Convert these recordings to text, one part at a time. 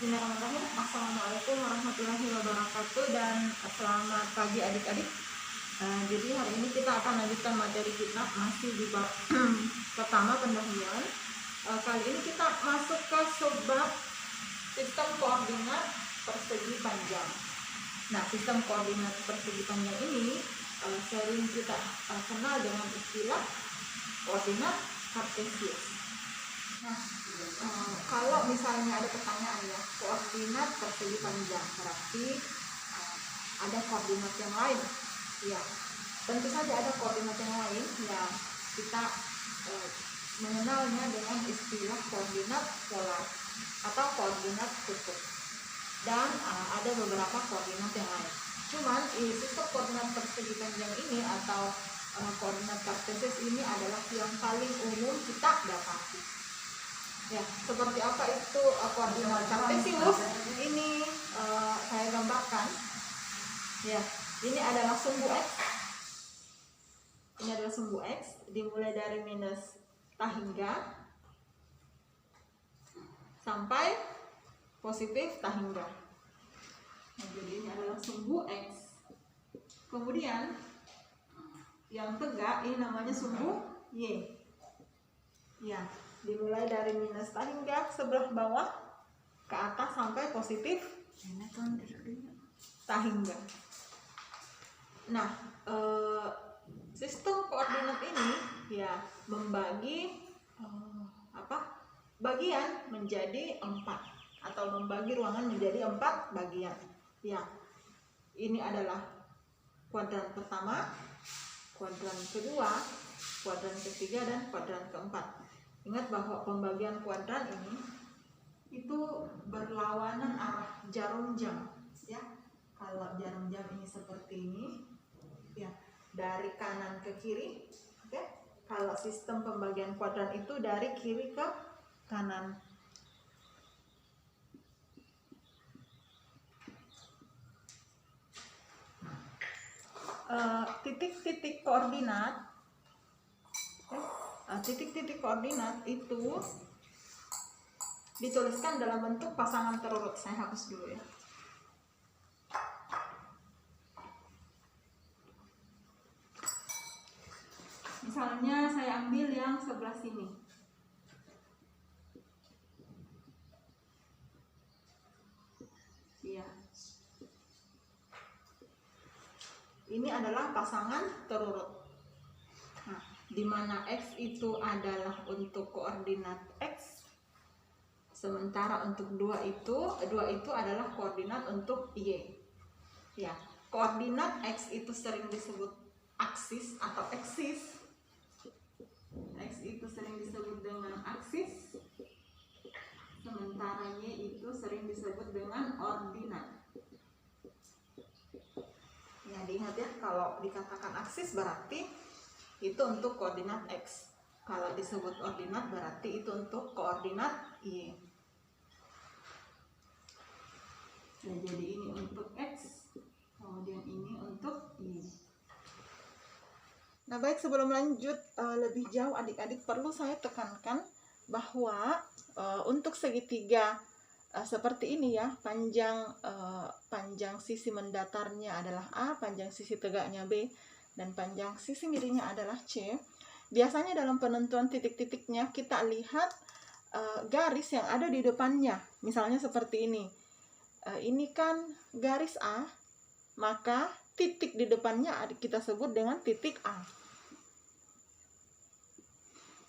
Bismillahirrahmanirrahim. Assalamualaikum warahmatullahi wabarakatuh dan selamat pagi adik-adik. Jadi hari ini kita akan lanjutkan materi kita masih di bab pertama pendahuluan. Kali ini kita masuk ke subbab sistem koordinat persegi panjang. Nah, sistem koordinat persegi panjang ini sering kita kenal dengan istilah koordinat kartesius. Nah, kalau misalnya ada pertanyaan ya, koordinat persegi panjang berarti ada koordinat yang lain. Ya, tentu saja ada koordinat yang lain. Ya, kita mengenalnya dengan istilah koordinat polar atau koordinat kutub. Dan ada beberapa koordinat yang lain. Cuman sistem koordinat persegi panjang ini atau koordinat kartesius ini adalah yang paling umum kita dapati. Ya, seperti apa itu koordinat kartesius? Ini saya gambarkan. Ya, ini adalah sumbu x. Ini adalah sumbu x dimulai dari minus t hingga sampai positif t hingga. Nah, jadi ini adalah sumbu x. Kemudian yang tegak ini namanya sumbu y. Ya, dimulai dari minus t hingga sebelah bawah ke atas sampai positif t hingga. Nah, sistem koordinat ini ya membagi bagian menjadi 4 atau membagi ruangan menjadi 4 bagian. Ya, ini adalah kuadran pertama, kuadran kedua, kuadran ketiga, dan kuadran keempat. Ingat bahwa pembagian kuadran ini itu berlawanan arah jarum jam, ya. Kalau jarum jam ini seperti ini, ya, dari kanan ke kiri, oke. Kalau sistem pembagian kuadran itu dari kiri ke kanan. Titik-titik koordinat. Titik-titik koordinat itu dituliskan dalam bentuk pasangan terurut. Saya hapus dulu ya. Misalnya saya ambil yang sebelah sini. Ya. Ini adalah pasangan terurut. Di mana x itu adalah untuk koordinat x, sementara untuk 2 itu adalah koordinat untuk y. Ya, koordinat x itu sering disebut aksis atau eksis. X itu sering disebut dengan aksis, sementara y itu sering disebut dengan ordinat. Ya, diingat ya, kalau dikatakan aksis berarti itu untuk koordinat x. Kalau disebut ordinat berarti itu untuk koordinat y. Nah, jadi ini untuk x, kemudian ini untuk y. Nah, baik, sebelum lanjut lebih jauh adik-adik, perlu saya tekankan bahwa untuk segitiga seperti ini ya, panjang sisi mendatarnya adalah A, panjang sisi tegaknya B, dan panjang sisi miringnya adalah C. Biasanya dalam penentuan titik-titiknya kita lihat garis yang ada di depannya. Misalnya seperti ini. Ini kan garis A, maka titik di depannya kita sebut dengan titik A.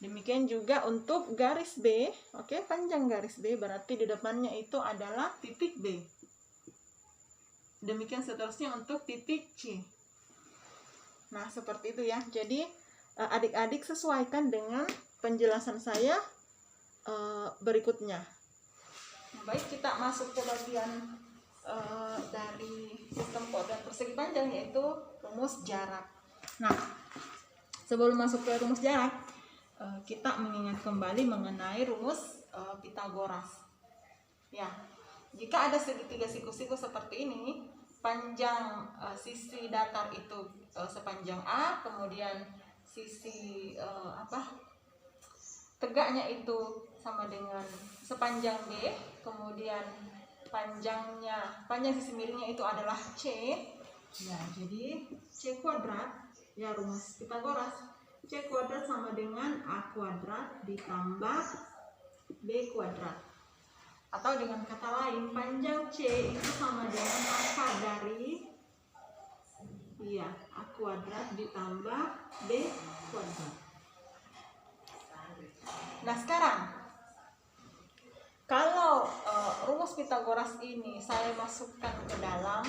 Demikian juga untuk garis B, oke, panjang garis B berarti di depannya itu adalah titik B. Demikian seterusnya untuk titik C. Nah, seperti itu ya. Jadi adik-adik sesuaikan dengan penjelasan saya berikutnya. Nah, baik, kita masuk ke bagian dari sistem koordinat persegi panjang, yaitu rumus jarak. Nah, sebelum masuk ke rumus jarak, kita mengingat kembali mengenai rumus Pitagoras. Ya, jika ada segitiga siku-siku seperti ini, panjang sisi datar itu sepanjang A, kemudian sisi tegaknya itu sama dengan sepanjang B, kemudian panjang sisi miringnya itu adalah C. Ya, jadi C kuadrat, ya rumus Pitagoras. C kuadrat sama dengan A kuadrat ditambah B kuadrat. Atau dengan kata lain, panjang C itu sama dengan akar dari A kuadrat ditambah B kuadrat. Nah sekarang, kalau rumus Pitagoras ini saya masukkan ke dalam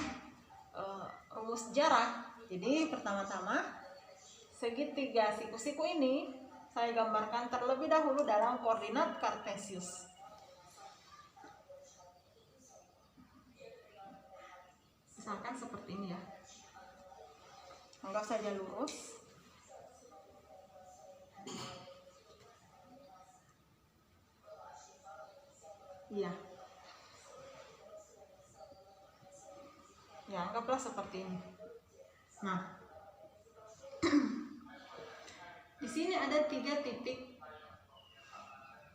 rumus jarak. Jadi pertama-tama segitiga siku-siku ini saya gambarkan terlebih dahulu dalam koordinat kartesius. Misalkan seperti ini ya. Anggap saja lurus. Iya. Ya, anggaplah seperti ini. Nah, di sini ada 3 titik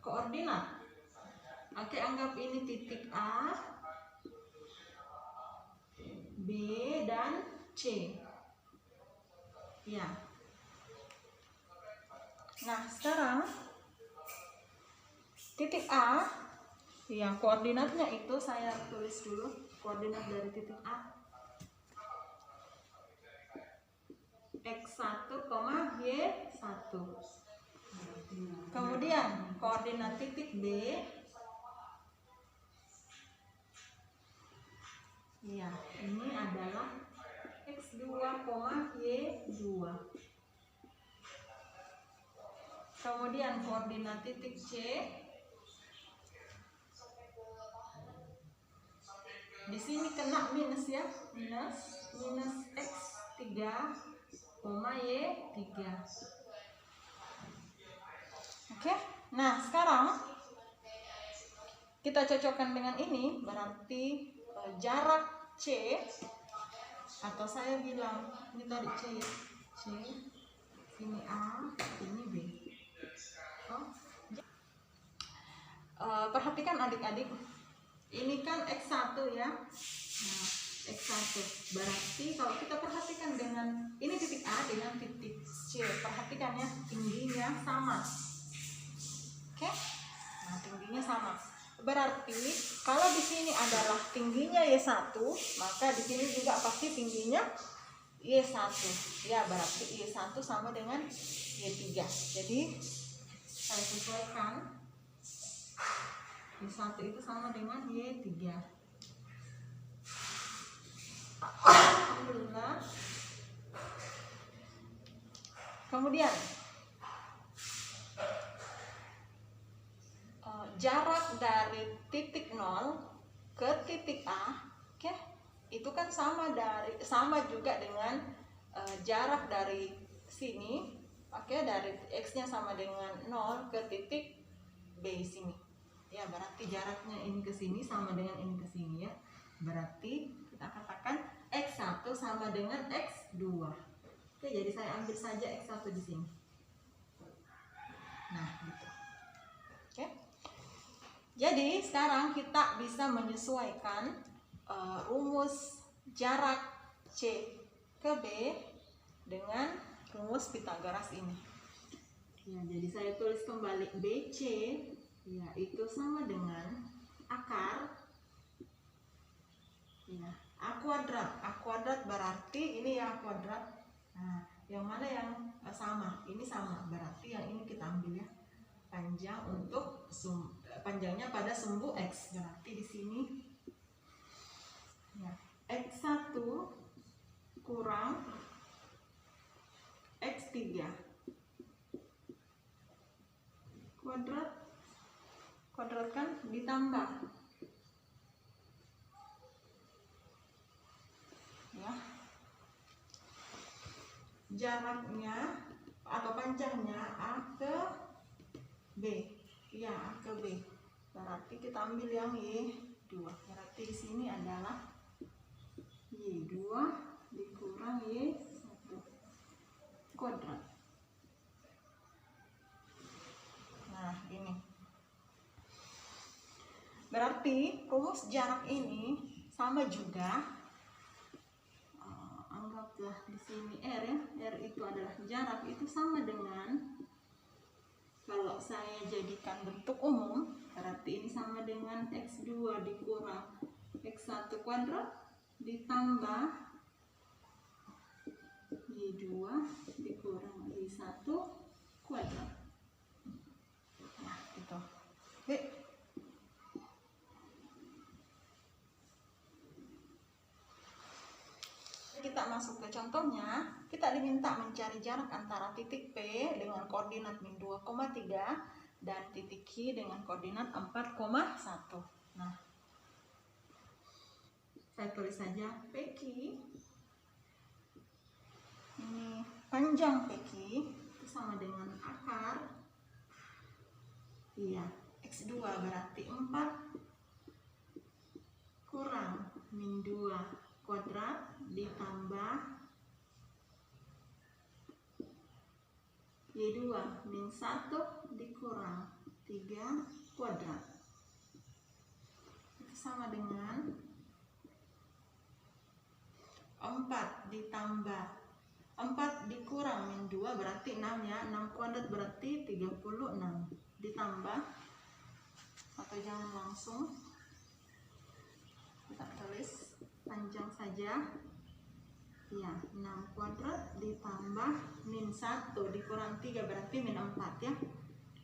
koordinat. Oke, anggap ini titik A, B, dan C. Ya. Nah, sekarang titik A, ya koordinatnya itu saya tulis dulu koordinat dari titik A. X1, Y1. Kemudian koordinat titik B, ya ini adalah X2, Y2. Kemudian koordinat titik C, di sini kena minus ya, minus X3, Y3. Oke, nah sekarang kita cocokkan dengan ini, berarti jarak C, atau saya bilang ini tadi C ya, C, ini A, ini B. Perhatikan adik-adik, ini kan X1 ya. Nah, X1 berarti kalau kita perhatikan dengan ini titik A dengan titik C, perhatikan ya, tingginya sama. Oke, nah tingginya sama. Berarti kalau di sini adalah tingginya Y1, maka di sini juga pasti tingginya Y1. Ya, berarti Y1 sama dengan Y3. Jadi saya sesuaikan, Y1 itu sama dengan Y3. Alhamdulillah. Kemudian jarak dari titik 0 ke titik A, oke, itu kan sama juga dengan jarak dari sini, oke, dari X-nya sama dengan 0 ke titik B sini. Ya, berarti jaraknya ini ke sini sama dengan ini ke sini ya. Berarti kita katakan X1 sama dengan X2. Oke, jadi saya ambil saja X1 di sini. Nah, gitu. Oke. Jadi sekarang kita bisa menyesuaikan rumus jarak C ke B dengan rumus Pitagoras ini. Ya, jadi saya tulis kembali BC, ya itu sama dengan akar, ya A kuadrat. A kuadrat berarti ini ya A kuadrat. Nah, yang mana yang sama? Ini sama, berarti yang ini kita ambil ya. Panjang untuk panjangnya pada sumbu X, berarti di sini ya, X1 kurang X3 kuadrat kan ditambah ya, jaraknya atau panjangnya A ke B, ya A ke B, berarti kita ambil yang Y2, berarti di sini adalah Y2 dikurang Y1 kuadrat. Nah, ini berarti rumus rumus jarak ini sama juga, anggaplah di sini R ya, R itu adalah jarak, itu sama dengan, kalau saya jadikan bentuk umum, berarti ini sama dengan X2 dikurang X1 kuadrat ditambah Y2 dikurang Y1 kuadrat. Nah, gitu. Oke. Kita masuk ke contohnya. Kita diminta mencari jarak antara titik P dengan koordinat min 2,3 dan titik Q dengan koordinat 4,1. Nah, saya tulis saja PQ. Ini panjang PQ itu sama dengan akar, iya, X2 berarti 4 kurang min 2 kuadrat ditambah Y2 min 1 dikurang 3 kuadrat. Itu sama dengan 4 ditambah 4 dikurang min 2 berarti 6 ya. 6 kuadrat berarti 36. Ditambah, atau jangan langsung, kita tulis panjang saja. Ya, 6 kuadrat ditambah min 1 dikurang 3 berarti min 4 ya.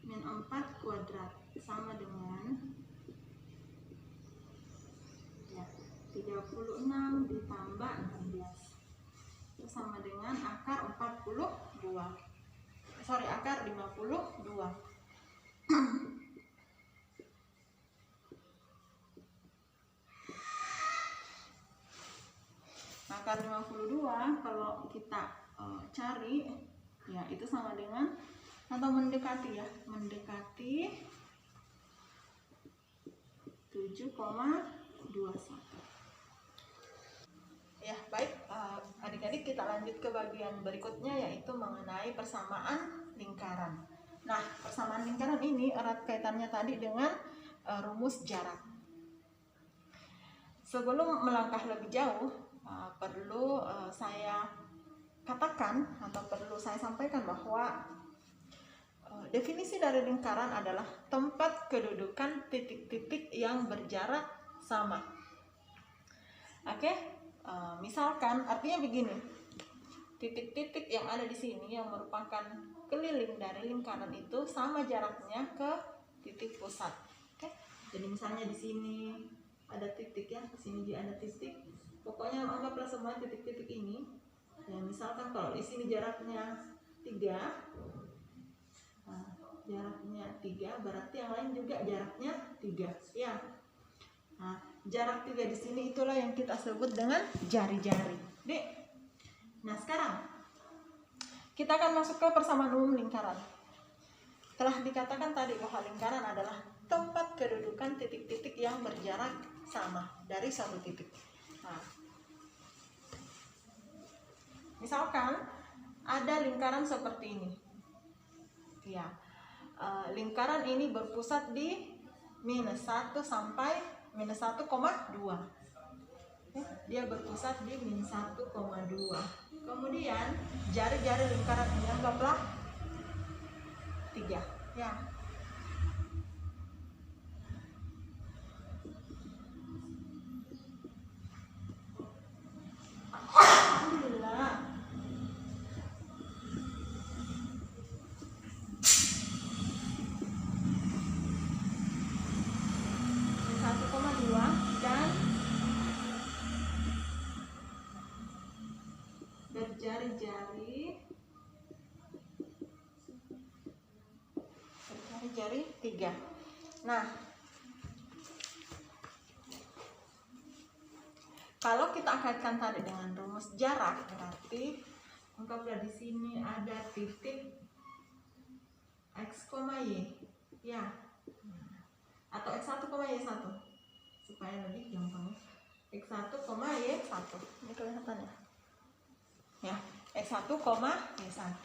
Min 4 kuadrat sama dengan, ya, 36 ditambah 16. Itu sama dengan akar 42. Sorry, akar 52. Akar 52 kalau kita cari, ya itu sama dengan, atau mendekati ya, mendekati 7,21. Ya, baik, adik-adik, kita lanjut ke bagian berikutnya, yaitu mengenai persamaan lingkaran. Nah, persamaan lingkaran ini erat kaitannya tadi dengan rumus jarak. Sebelum melangkah lebih jauh, perlu saya katakan atau perlu saya sampaikan bahwa definisi dari lingkaran adalah tempat kedudukan titik-titik yang berjarak sama. Oke? Misalkan artinya begini, titik-titik yang ada di sini yang merupakan keliling dari lingkaran itu sama jaraknya ke titik pusat. Oke? Jadi misalnya di sini ada titik ya, di sini juga ada titik. Pokoknya anggaplah semua titik-titik ini. Ya, misalkan kalau di sini jaraknya 3, jaraknya 3 berarti yang lain juga jaraknya 3 ya. Nah, jarak 3 di sini itulah yang kita sebut dengan jari-jari. Dek. Nah, sekarang kita akan masuk ke persamaan umum lingkaran. Telah dikatakan tadi bahwa lingkaran adalah tempat kedudukan titik-titik yang berjarak sama dari satu titik. Nah, misalkan ada lingkaran seperti ini. Ya, lingkaran ini berpusat di -1 sampai -1,2. Dia berpusat di -1,2. Kemudian jari-jari lingkaran ini anggaplah 3 ya. Alhamdulillah. Dan berjari-jari 3. Nah, kalau kita kaitkan tadi dengan rumus jarak, berarti anggaplah di sini ada titik X, Y ya, atau X1, Y1 supaya lebih gampang. X1, Y1 ini kelihatan ya, X1, Y1.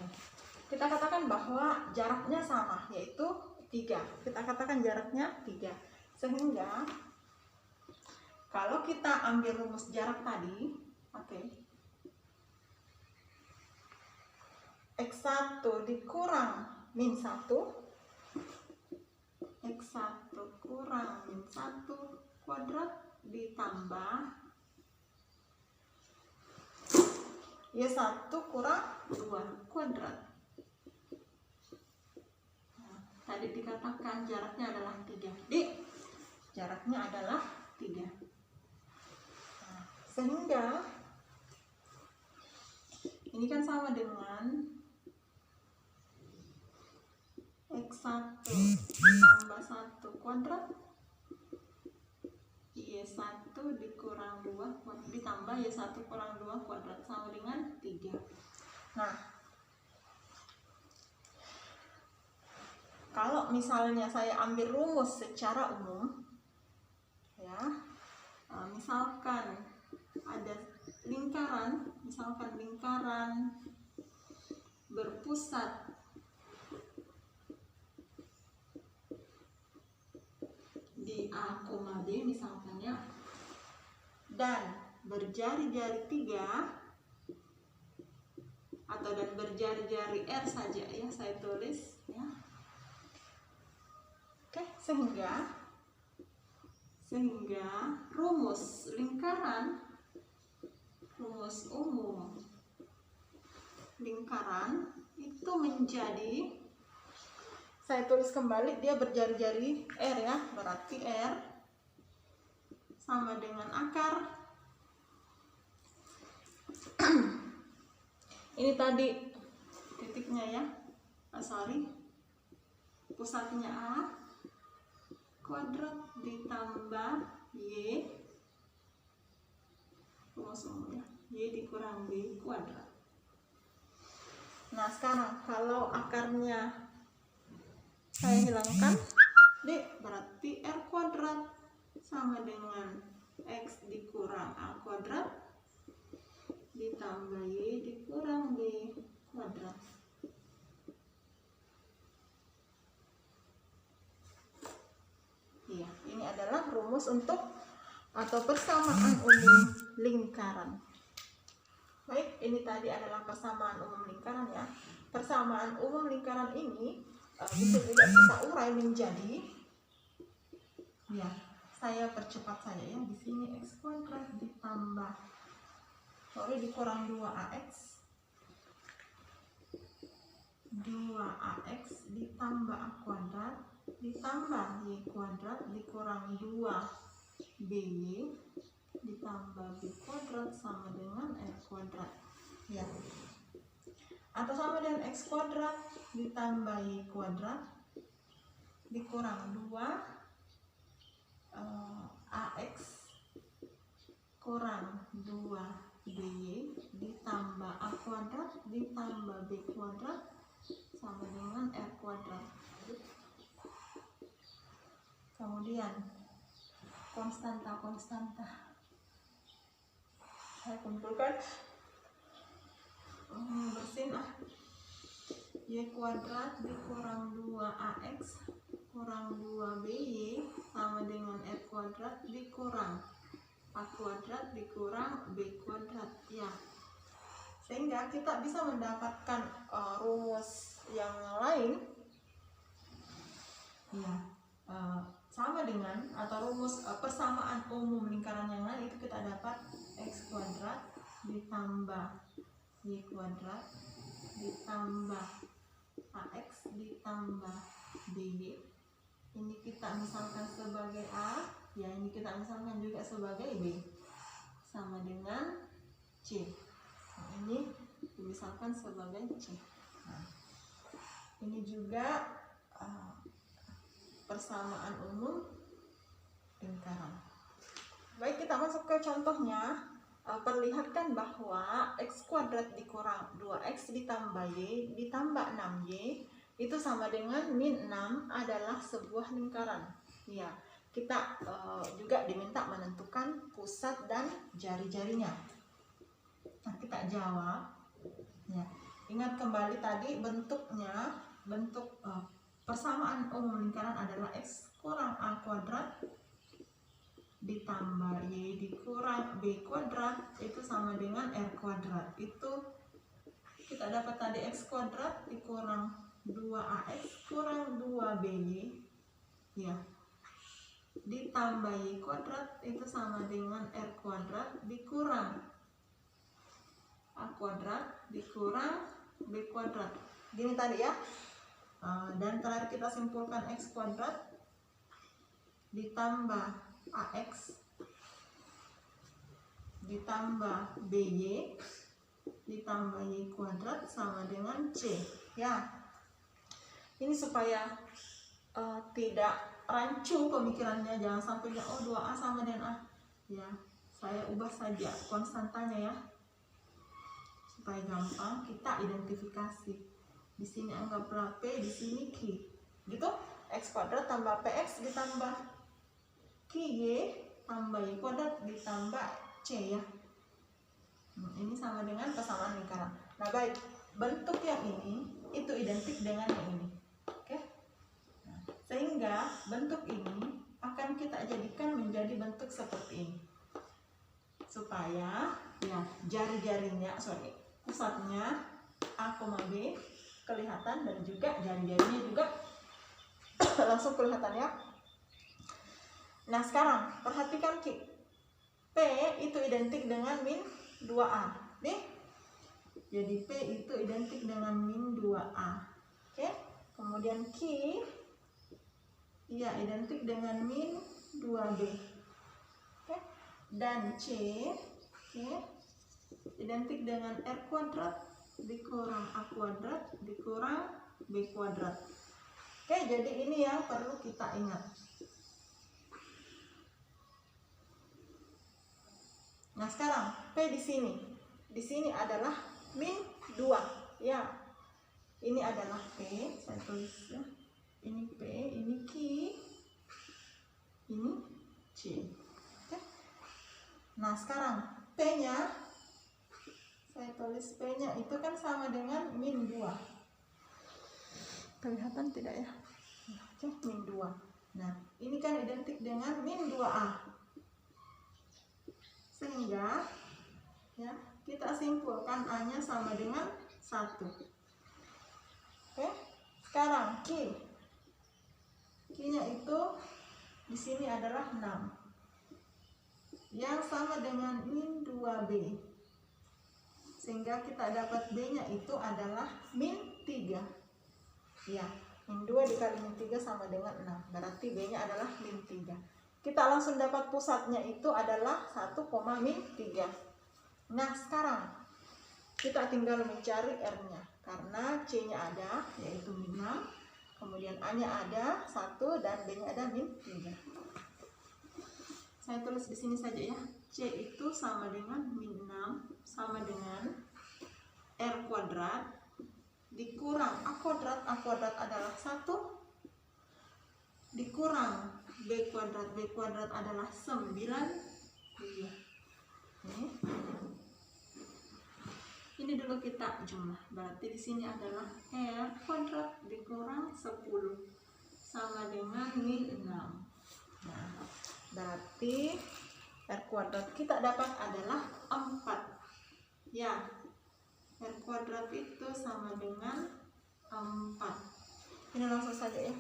Kita katakan bahwa jaraknya sama, yaitu 3. Kita katakan jaraknya 3, sehingga Kalau kita ambil rumus jarak tadi, oke. X1 dikurang min 1, X1 kurang min 1 kuadrat ditambah Y1 kurang 2 kuadrat. Nah, tadi dikatakan jaraknya adalah 3. Jadi jaraknya adalah 3. Nah, sehingga ini kan sama dengan X1 tambah 1 kuadrat Y1 dikurang 2 ditambah Y1 kurang 2 kuadrat sama dengan 3. Nah, kalau misalnya saya ambil rumus secara umum ya, misalkan ada lingkaran, berpusat di A, B misalkan ya, dan berjari-jari 3 atau dan berjari-jari R saja ya, saya tulis ya. Oke, sehingga rumus lingkaran, rumus umum lingkaran itu menjadi, saya tulis kembali, dia berjari-jari R ya, berarti R sama dengan akar ini tadi titiknya ya, pusatnya A kuadrat ditambah Y, rumus umum ya, Y dikurang B kuadrat. Nah sekarang kalau akarnya saya hilangkan, berarti R kuadrat sama dengan X dikurang A kuadrat ditambah Y dikurang B kuadrat. Ya, ini adalah rumus untuk atau persamaan umum lingkaran. Baik, ini tadi adalah persamaan umum lingkaran ya. Persamaan umum lingkaran ini bisa juga kita urai menjadi, ya, saya percepat saja ya. Di sini X kuadrat ditambah dikurang 2AX, 2AX ditambah A kuadrat ditambah Y kuadrat dikurang 2BY ditambah B kuadrat sama dengan R kuadrat ya, atau sama dengan X kuadrat ditambah Y kuadrat dikurang 2 AX kurang 2BY ditambah A kuadrat ditambah B kuadrat sama dengan R kuadrat. Kemudian konstanta saya kumpulkan, bersin Y kuadrat dikurang 2AX kurang 2BY sama dengan R kuadrat dikurang A kuadrat dikurang B kuadrat ya. Sehingga kita bisa mendapatkan rumus yang lain ya, sama dengan atau rumus persamaan umum lingkaran yang lain itu kita dapat X kuadrat ditambah Y kuadrat ditambah AX ditambah BY. Ini kita misalkan sebagai A ya, ini kita misalkan juga sebagai B sama dengan C. Nah, ini misalkan sebagai C. Nah, ini juga persamaan umum lingkaran. Baik, kita masuk ke contohnya. Perlihatkan bahwa X kuadrat dikurang 2X ditambah Y ditambah 6Y itu sama dengan min 6 adalah sebuah lingkaran ya. Kita juga diminta menentukan pusat dan jari-jarinya. Nah, kita jawab ya. Ingat kembali tadi bentuknya, bentuk persamaan umum lingkaran adalah X kurang A kuadrat ditambah Y dikurang B kuadrat itu sama dengan R kuadrat. Itu kita dapat tadi X kuadrat dikurang 2AX kurang 2BY ya, ditambah Y kuadrat itu sama dengan R kuadrat dikurang A kuadrat dikurang B kuadrat. Gini tadi ya. Dan terakhir kita simpulkan X kuadrat ditambah AX ditambah BY ditambah Y kuadrat sama dengan C ya. Ini supaya tidak rancu pemikirannya, jangan sampai oh 2A sama dengan A ya, saya ubah saja konstantanya ya supaya gampang kita identifikasi. Di sini anggaplah P, di sini Q gitu. X kuadrat tambah PX ditambah QY tambah Y kuadrat ditambah C ya. Ini sama dengan persamaan lingkaran. Nah baik, bentuk yang ini itu identik dengan yang ini. Oke. Nah, sehingga bentuk ini akan kita jadikan menjadi bentuk seperti ini. Supaya ya jari-jarinya, pusatnya A, B kelihatan dan juga jari-jarinya juga langsung kelihatan ya. Nah sekarang perhatikan Ki, P itu identik dengan min 2A nih. Jadi P itu identik dengan min 2A. Oke. Kemudian Q ya identik dengan min 2B. Oke. Dan C identik dengan R kuadrat dikurang A kuadrat dikurang B kuadrat. Oke, jadi ini yang perlu kita ingat. Nah sekarang P di sini adalah min 2 ya. Ini adalah P, saya tulis ya. Ini P, ini Q, ini C. Oke. Nah sekarang P nya saya tulis P nya itu kan sama dengan min 2. Kelihatan tidak ya? Oke, min 2. Nah ini kan identik dengan min 2A. Sehingga ya kita simpulkan A-nya sama dengan 1. Oke. Sekarang Q-nya itu di sini adalah 6. Yang sama dengan min 2B. Sehingga kita dapat B-nya itu adalah min 3. Ya, min 2 dikali min 3 sama dengan 6. Berarti B-nya adalah min 3. Kita langsung dapat pusatnya itu adalah 1, min 3. Nah sekarang kita tinggal mencari R-nya. Karena C-nya ada, yaitu min 6. Kemudian A-nya ada 1 dan B-nya ada min 3. Saya tulis di sini saja ya. C itu sama dengan min 6 sama dengan R kuadrat dikurang A kuadrat. A kuadrat adalah 1 dikurang B kuadrat adalah 9. Iya. Ini dulu kita jumlah. Berarti di sini adalah R kuadrat dikurang 10 sama dengan min 6. Nah, berarti R kuadrat kita dapat adalah 4. Ya. R kuadrat itu sama dengan 4. Ini langsung saja ya.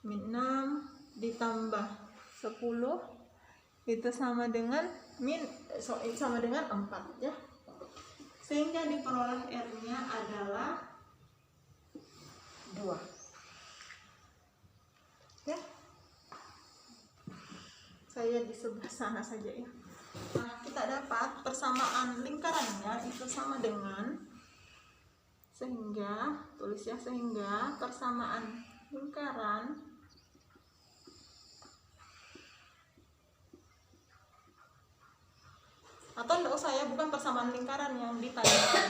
Min 6 ditambah 10 itu sama dengan sama dengan 4 ya. Sehingga diperoleh R-nya adalah 2. Ya. Saya di sebelah sana saja ya. Nah, kita dapat persamaan lingkarannya itu sama dengan sehingga persamaan lingkaran atau enggak usah ya, bukan persamaan lingkaran yang ditanyakan.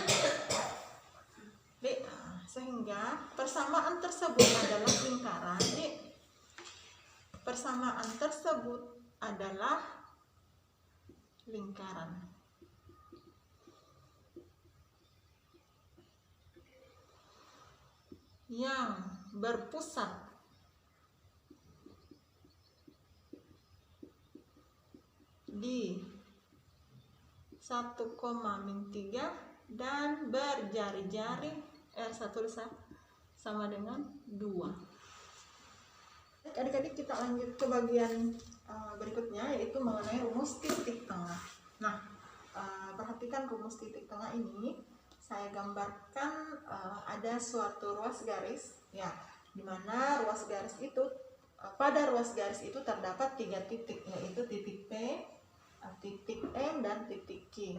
Sehingga persamaan tersebut adalah lingkaran. Persamaan tersebut adalah lingkaran. Yang berpusat di 1, min 3 dan berjari-jari R1 sama dengan 2. Adik-adik, kita lanjut ke bagian berikutnya, yaitu mengenai rumus titik tengah. Nah, perhatikan rumus titik tengah ini. Saya gambarkan ada suatu ruas garis, ya, dimana ruas garis itu pada ruas garis itu terdapat 3 titik, yaitu titik P, titik M, dan titik Q.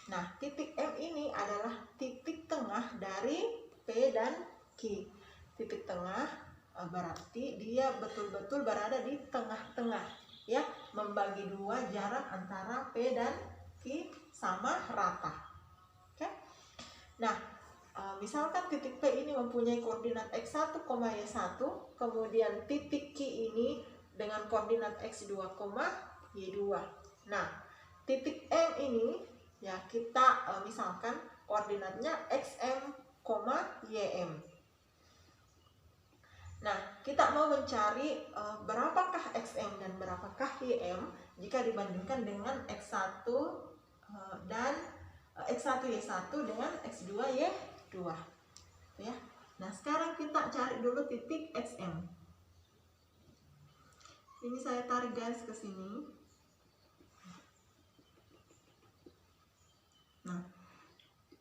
Nah, titik M ini adalah titik tengah dari P dan Q. Titik tengah berarti dia betul-betul berada di tengah-tengah, ya, membagi 2 jarak antara P dan Q sama rata. Oke. Nah, misalkan titik P ini mempunyai koordinat x1, y1, kemudian titik Q ini dengan koordinat x2, y2. Nah, titik M ini, ya, kita misalkan koordinatnya xm, ym. Nah, kita mau mencari berapakah xm dan berapakah ym jika dibandingkan dengan x1 dan x1 y1 dengan x2 y2, ya. Nah, sekarang kita cari dulu titik xm. Ini saya tarik garis ke sini. Nah,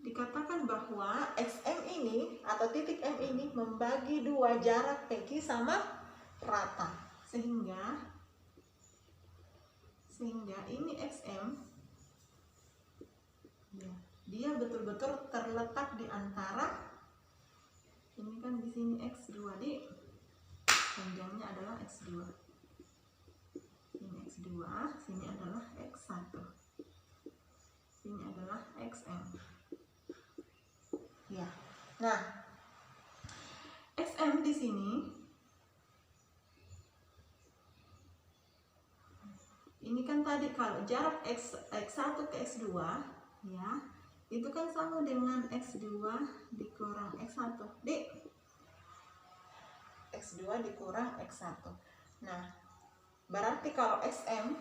dikatakan bahwa xm ini atau titik M ini membagi 2 jarak PQ sama rata, sehingga ini xm, ya, dia betul-betul terletak di antara, ini kan di sini x2, di panjangnya adalah x2, ini x2, sini adalah x1, sini adalah xm. Ya. Nah, xm di sini ini kan tadi kalau jarak x1 ke x2, ya, itu kan sama dengan x2 dikurang x1. X2 dikurang x1. Nah, berarti kalau xm,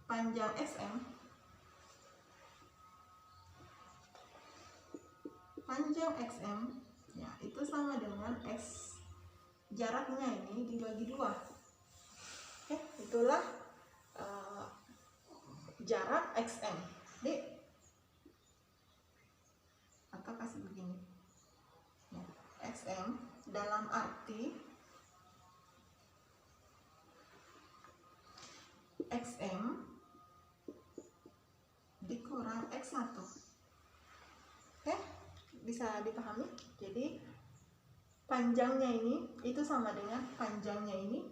panjang xm, ya, itu sama dengan x, jaraknya ini dibagi 2. Oke, itulah jarak xm. Atau kasih begini, ya, xm dalam arti xm dikurang x1. Oke, bisa dipahami? Jadi panjangnya ini itu sama dengan panjangnya ini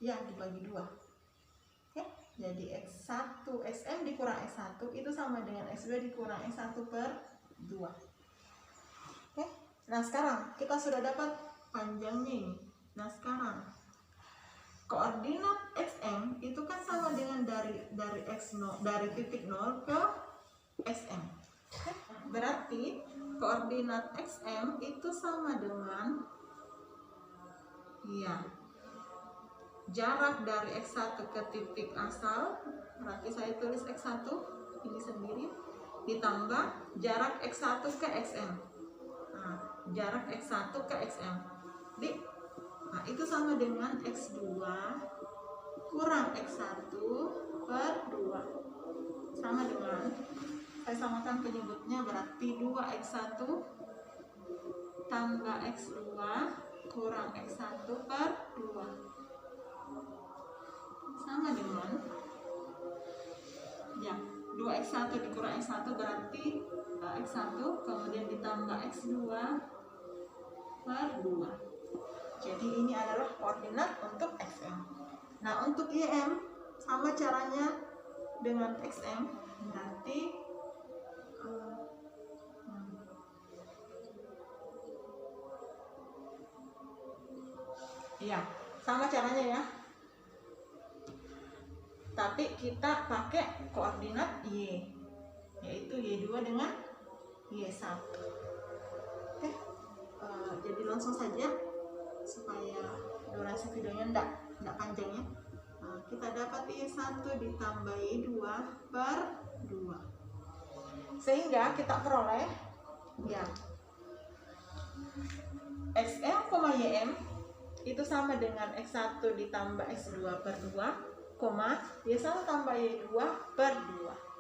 yang dibagi 2. Oke, jadi x1 xm dikurang x1 itu sama dengan x2 dikurang x1 per 2. Oke, nah sekarang kita sudah dapat panjangnya ini. Nah, sekarang koordinat xm itu kan sama dengan dari x0, dari titik 0 ke xm. Oke, berarti koordinat xm itu sama dengan, ya, jarak dari x1 ke titik asal, berarti saya tulis x1 ini sendiri, ditambah jarak x1 ke xm. Nah, jarak x1 ke xm, nah, itu sama dengan x2 kurang x1 per 2, sama dengan, saya samakan penyebutnya, berarti 2x1 tambah x2 kurang x1 per 2 sama dengan, ya, 2x1 dikurang x1 berarti x1 kemudian ditambah x2 per 2. Jadi ini adalah koordinat untuk xm. Nah, untuk ym sama caranya dengan xm, berarti ya, sama caranya, ya. Tapi kita pakai koordinat y, yaitu y2 dengan y1. Oke, jadi langsung saja supaya durasi videonya enggak panjang, ya. kita dapat Y1 ditambah Y2 per 2. Sehingga kita peroleh ya XM, YM itu sama dengan X1 ditambah X2 per 2, Y1 tambah Y2 per 2.